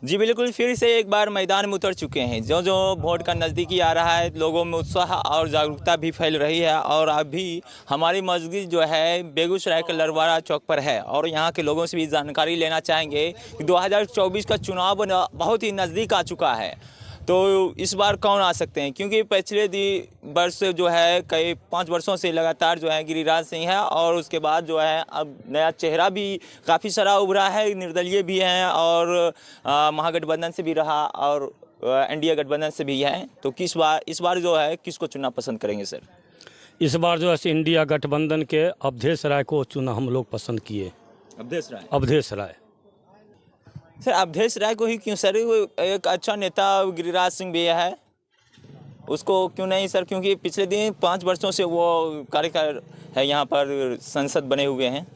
जी बिल्कुल, फिर से एक बार मैदान में उतर चुके हैं। जो जो वोट का नज़दीकी आ रहा है, लोगों में उत्साह और जागरूकता भी फैल रही है। और अभी हमारी मस्जिद जो है बेगूसराय के लरवाड़ा चौक पर है और यहाँ के लोगों से भी जानकारी लेना चाहेंगे कि 2024 का चुनाव बहुत ही नज़दीक आ चुका है। तो इस बार कौन आ सकते हैं, क्योंकि पिछले वर्ष जो है कई 5 वर्षों से लगातार जो है गिरिराज सिंह है और उसके बाद जो है अब नया चेहरा भी काफ़ी सारा उभरा है, निर्दलीय भी हैं और महागठबंधन से भी रहा और एनडीए गठबंधन से भी है। तो इस बार जो है किसको चुनना पसंद करेंगे सर? इस बार जो है इंडिया गठबंधन के अवधेश राय को चुना हम लोग पसंद किए। अवधेश राय सर, अवधेश राय को ही क्यों सर? वो एक अच्छा नेता गिरिराज सिंह भी है, उसको क्यों नहीं सर? क्योंकि पिछले दिन 5 वर्षों से वो कार्यकर है, यहाँ पर संसद बने हुए हैं।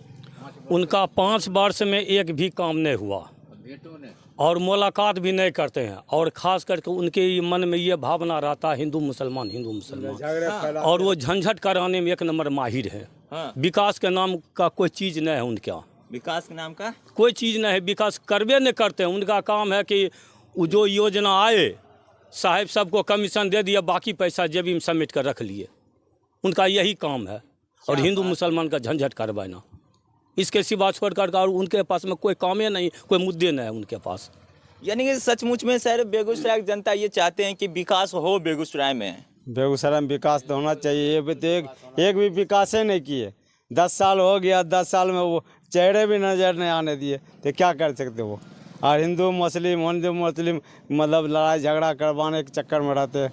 उनका 5 वर्ष में एक भी काम नहीं हुआ और मुलाकात भी नहीं करते हैं। और ख़ास करके उनके मन में ये भावना रहता है हिंदू मुसलमान और वो झंझट कराने में एक नंबर माहिर है। हाँ। विकास के नाम का कोई चीज़ नहीं है उनका। विकास के नाम का कोई चीज़ नहीं है, विकास करवे नहीं करते हैं। उनका काम है कि वो जो योजना आए साहब सबको कमीशन दे दिया, बाकी पैसा जेबी में समेट कर रख लिए। उनका यही काम है और हिंदू मुसलमान का झंझट करवाना, इसके सिवा छोड़कर और उनके पास में कोई काम ही नहीं, कोई मुद्दे नहीं है उनके पास। यानी कि सचमुच में सर बेगूसराय की जनता ये चाहते हैं कि विकास हो बेगूसराय में। बेगूसराय में विकास तो होना चाहिए। ये भी तो एक भी विकास ही नहीं किए। 10 साल हो गया, 10 साल में वो चेहरे भी नजर नहीं आने दिए, तो क्या कर सकते वो। और हिंदू मुस्लिम मतलब लड़ाई झगड़ा करवाने के चक्कर में रहते हैं।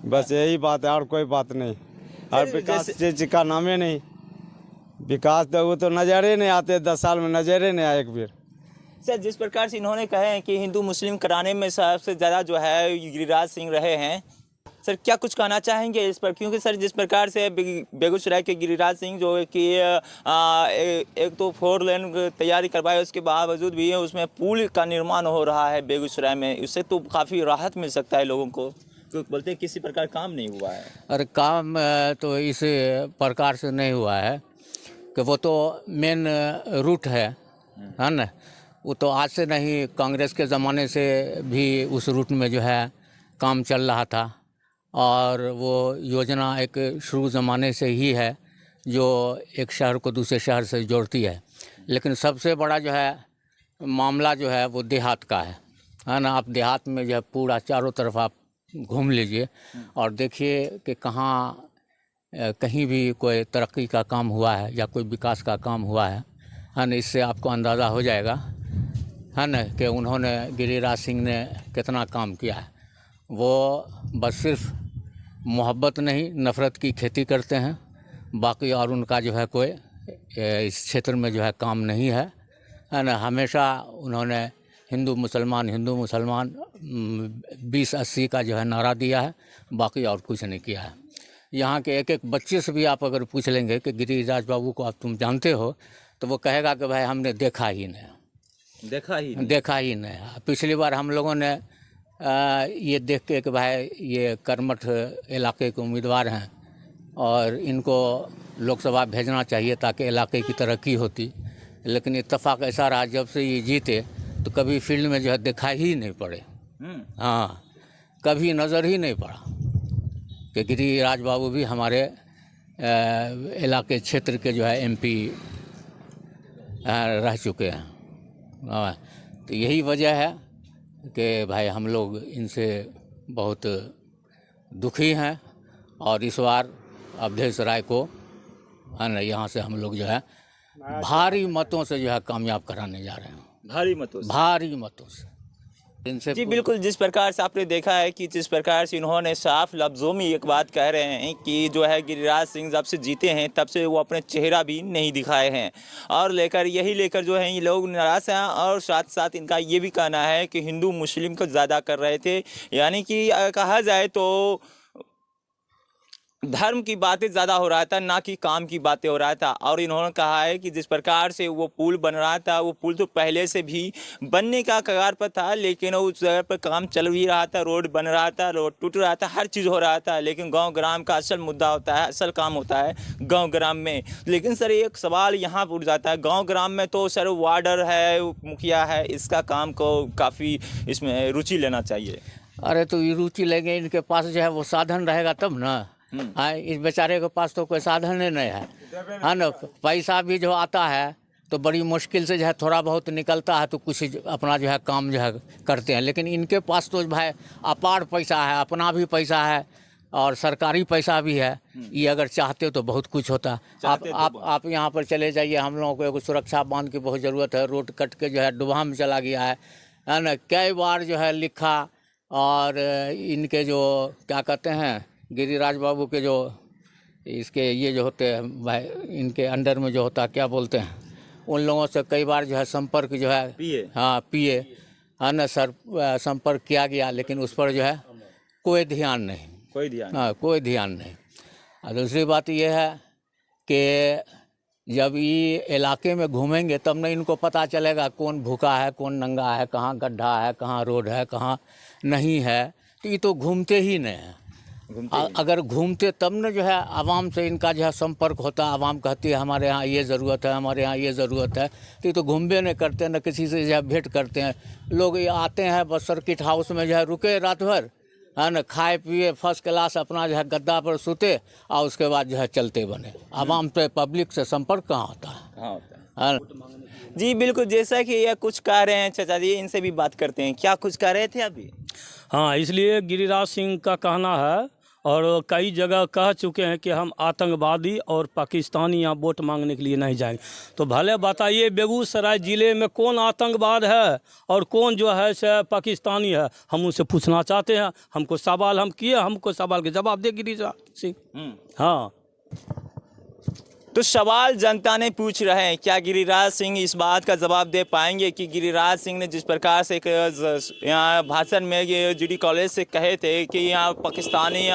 बस यही बात है और कोई बात नहीं। और विकास का नाम ही नहीं। विकास तो वो तो नजर ही नहीं आते, 10 साल में नजर ही नहीं आए एक बार। सर, जिस प्रकार से इन्होंने कहे हैं कि हिंदू मुस्लिम कराने में सबसे ज़्यादा जो है गिरिराज सिंह रहे हैं, सर क्या कुछ कहना चाहेंगे इस पर? क्योंकि सर जिस प्रकार से बेगूसराय के गिरिराज सिंह जो है कि एक तो 4 लेन तैयारी करवाए, उसके बावजूद भी उसमें पुल का निर्माण हो रहा है बेगूसराय में, उससे तो काफ़ी राहत मिल सकता है लोगों को। तो बोलते हैं किसी प्रकार काम नहीं हुआ है। अरे काम तो इस प्रकार से नहीं हुआ है कि वो तो मेन रूट है ना। वो तो आज से नहीं, कांग्रेस के ज़माने से भी उस रूट में जो है काम चल रहा था और वो योजना एक शुरू ज़माने से ही है जो एक शहर को दूसरे शहर से जोड़ती है। लेकिन सबसे बड़ा जो है मामला जो है वो देहात का है ना। आप देहात में जो है पूरा चारों तरफ आप घूम लीजिए और देखिए कि कहाँ कहीं भी कोई तरक्की का काम हुआ है या कोई विकास का काम हुआ है ना। इससे आपको अंदाज़ा हो जाएगा है ना कि उन्होंने गिरिराज सिंह ने कितना काम किया है। वो बस सिर्फ मोहब्बत नहीं नफ़रत की खेती करते हैं, बाकी और उनका जो है कोई इस क्षेत्र में जो है काम नहीं है ना। हमेशा उन्होंने हिंदू मुसलमान 20-80 का जो है नारा दिया है, बाकी और कुछ नहीं किया है। यहाँ के एक बच्चे से भी आप अगर पूछ लेंगे कि गिरिराज बाबू को आप तुम जानते हो, तो वो कहेगा कि भाई हमने देखा ही नहीं। पिछली बार हम लोगों ने ये देख के कि भाई ये कर्मठ इलाके के उम्मीदवार हैं और इनको लोकसभा भेजना चाहिए ताकि इलाके की तरक्की होती, लेकिन इत्तेफाक ऐसा रहा जब से ये जीते तो कभी फील्ड में जो है दिखाई ही नहीं पड़े। हाँ, कभी नज़र ही नहीं पड़ा कि गिरिराज बाबू भी हमारे इलाके क्षेत्र के जो है एमपी रह चुके हैं। तो यही वजह है कि भाई हम लोग इनसे बहुत दुखी हैं और इस बार अवधेश राय को है ना यहाँ से हम लोग जो है भारी मतों से जो है कामयाब कराने जा रहे हैं। भारी मतों से इनसे। जी बिल्कुल, जिस प्रकार से आपने देखा है कि जिस प्रकार से इन्होंने साफ लफ्ज़ों में एक बात कह रहे हैं कि जो है गिरिराज सिंह जब से जीते हैं तब से वो अपने चेहरा भी नहीं दिखाए हैं और यही लेकर जो है ये लोग नाराज़ हैं। और साथ साथ इनका ये भी कहना है कि हिंदू मुस्लिम को ज़्यादा कर रहे थे, यानी कि कहा जाए तो धर्म की बातें ज़्यादा हो रहा था, ना कि काम की बातें हो रहा था। और इन्होंने कहा है कि जिस प्रकार से वो पुल बन रहा था, वो पुल तो पहले से भी बनने का कगार पर था, लेकिन उस जगह पर काम चल भी रहा था, रोड बन रहा था, रोड टूट रहा था, हर चीज़ हो रहा था। लेकिन गांव ग्राम का असल मुद्दा होता है, असल काम होता है गांव ग्राम में। लेकिन सर एक सवाल यहाँ पर उठ जाता है, गाँव ग्राम में तो सर वार्डर है, मुखिया है, इसका काम को काफ़ी इसमें रुचि लेना चाहिए। अरे तो ये रुचि लेंगे, इनके पास जो है वो साधन रहेगा तब ना। हाँ, इस बेचारे के पास तो कोई साधन ही नहीं है ना। पैसा भी जो आता है तो बड़ी मुश्किल से जो है थोड़ा बहुत निकलता है, तो कुछ अपना जो है काम जो है करते हैं। लेकिन इनके पास तो भाई अपार पैसा है, अपना भी पैसा है और सरकारी पैसा भी है। ये अगर चाहते तो बहुत कुछ होता। आप यहाँ पर चले जाइए, हम लोगों को एगो सुरक्षा बांध की बहुत ज़रूरत है। रोड कट के जो है डुबा में चला गया है ना। कई बार जो है लिखा, और इनके जो क्या कहते हैं गिरिराज बाबू के जो इसके ये जो होते हैं भाई, इनके अंडर में जो होता है क्या बोलते हैं, उन लोगों से कई बार जो है संपर्क जो है पीए है ना सर, संपर्क किया गया, लेकिन उस पर जो है कोई ध्यान नहीं। कोई ध्यान नहीं। और दूसरी बात ये है कि जब ये इलाके में घूमेंगे तब ना इनको पता चलेगा कौन भूखा है, कौन नंगा है, कहाँ गड्ढा है, कहाँ रोड है, कहाँ नहीं है। तो ये तो घूमते ही नहीं हैं। अगर घूमते तब न जो है आवाम से इनका जो है संपर्क होता। आवाम कहती है हमारे यहाँ ये ज़रूरत है, हमारे यहाँ ये ज़रूरत है, तो ये तो घूमबे नहीं करते, न किसी से जो है भेंट करते हैं। लोग ये आते हैं बस सर्किट हाउस में जो है रुके रात भर, है ना, खाए पिए फर्स्ट क्लास, अपना जो है गद्दा पर सोते और उसके बाद जो है चलते बने। आवाम तो पब्लिक से संपर्क कहाँ होता है। जी बिल्कुल, जैसा कि ये कुछ कह रहे हैं चाचा जी, इनसे भी बात करते हैं। क्या कुछ कह रहे थे अभी? हाँ, इसलिए गिरिराज सिंह का कहना है, और कई जगह कह चुके हैं कि हम आतंकवादी और पाकिस्तानी यहाँ वोट मांगने के लिए नहीं जाएंगे। तो भले बताइए बेगूसराय ज़िले में कौन आतंकवाद है और कौन जो है से पाकिस्तानी है, हम उनसे पूछना चाहते हैं। हमको सवाल हम किए, हमको सवाल के जवाब दे गिरिराज सिंह। हाँ, तो सवाल जनता ने पूछ रहे हैं, क्या गिरिराज सिंह इस बात का जवाब दे पाएंगे कि गिरिराज सिंह ने जिस प्रकार से यहाँ भाषण में ये जीडी कॉलेज से कहे थे कि यहाँ पाकिस्तानी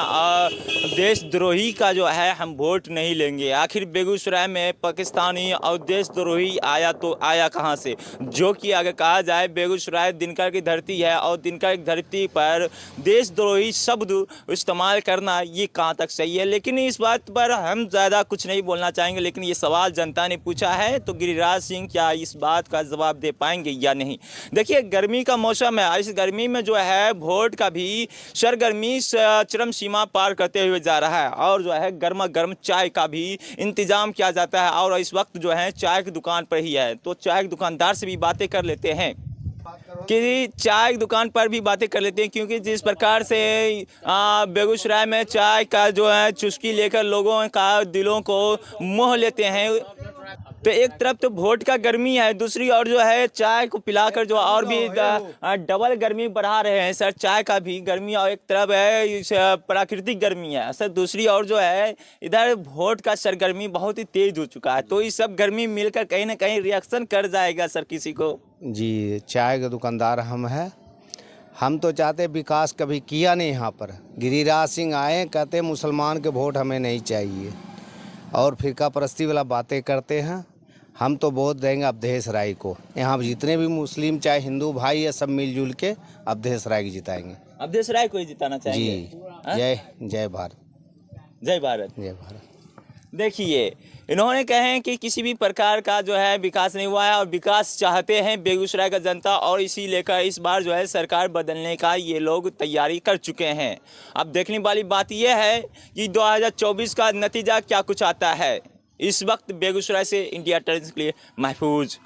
देशद्रोही का जो है हम वोट नहीं लेंगे। आखिर बेगूसराय में पाकिस्तानी और देशद्रोही आया तो आया कहाँ से? जो कि अगर कहा जाए बेगूसराय दिनकर की धरती है और दिनकर की धरती पर देशद्रोही शब्द इस्तेमाल करना ये कहाँ तक सही है। लेकिन इस बात पर हम ज़्यादा कुछ नहीं बोलना चाहेंगे। लेकिन ये सवाल जनता ने पूछा है, तो गिरिराज सिंह क्या इस बात का जवाब दे पाएंगे या नहीं? देखिए, गर्मी का मौसम है। इस गर्मी में जो है वोट का भी सरगर्मी चरम सीमा पार करते हुए जा रहा है, और जो है गर्मा गर्म चाय का भी इंतजाम किया जाता है। और इस वक्त जो है चाय की दुकान पर ही है, तो चाय के दुकानदार से भी बातें कर लेते हैं कि चाय की दुकान पर भी बातें कर लेते हैं। क्योंकि जिस प्रकार से बेगूसराय में चाय का जो है चुस्की लेकर लोगों का दिलों को मोह लेते हैं, तो एक तरफ तो वोट का गर्मी है, दूसरी ओर जो है चाय को पिलाकर जो और भी डबल गर्मी बढ़ा रहे हैं सर। चाय का भी गर्मी और एक तरफ है प्राकृतिक गर्मी है सर, दूसरी ओर जो है इधर वोट का सरगर्मी बहुत ही तेज हो चुका है। तो ये सब गर्मी मिलकर कहीं ना कहीं रिएक्शन कर जाएगा सर किसी को। जी, चाय के दुकानदार हम तो चाहते विकास कभी किया नहीं यहाँ पर। गिरिराज सिंह आए, कहते मुसलमान के वोट हमें नहीं चाहिए और फिरका परस्ती वाला बातें करते हैं। हम तो वोट देंगे अवधेश राय को। यहाँ जितने भी मुस्लिम चाहे हिंदू भाई है सब मिलजुल के अवधेश राय को जिताएंगे। अवधेश राय को ही जिताना चाहेंगे जी। जय भारत। जय भारत। जय भारत। देखिए, इन्होंने कहे हैं कि किसी भी प्रकार का जो है विकास नहीं हुआ है और विकास चाहते हैं बेगूसराय का जनता, और इसी लेकर इस बार जो है सरकार बदलने का ये लोग तैयारी कर चुके हैं। अब देखने वाली बात यह है कि 2024 का नतीजा क्या कुछ आता है। इस वक्त बेगूसराय से इंडिया टाइम्स के लिए महफूज।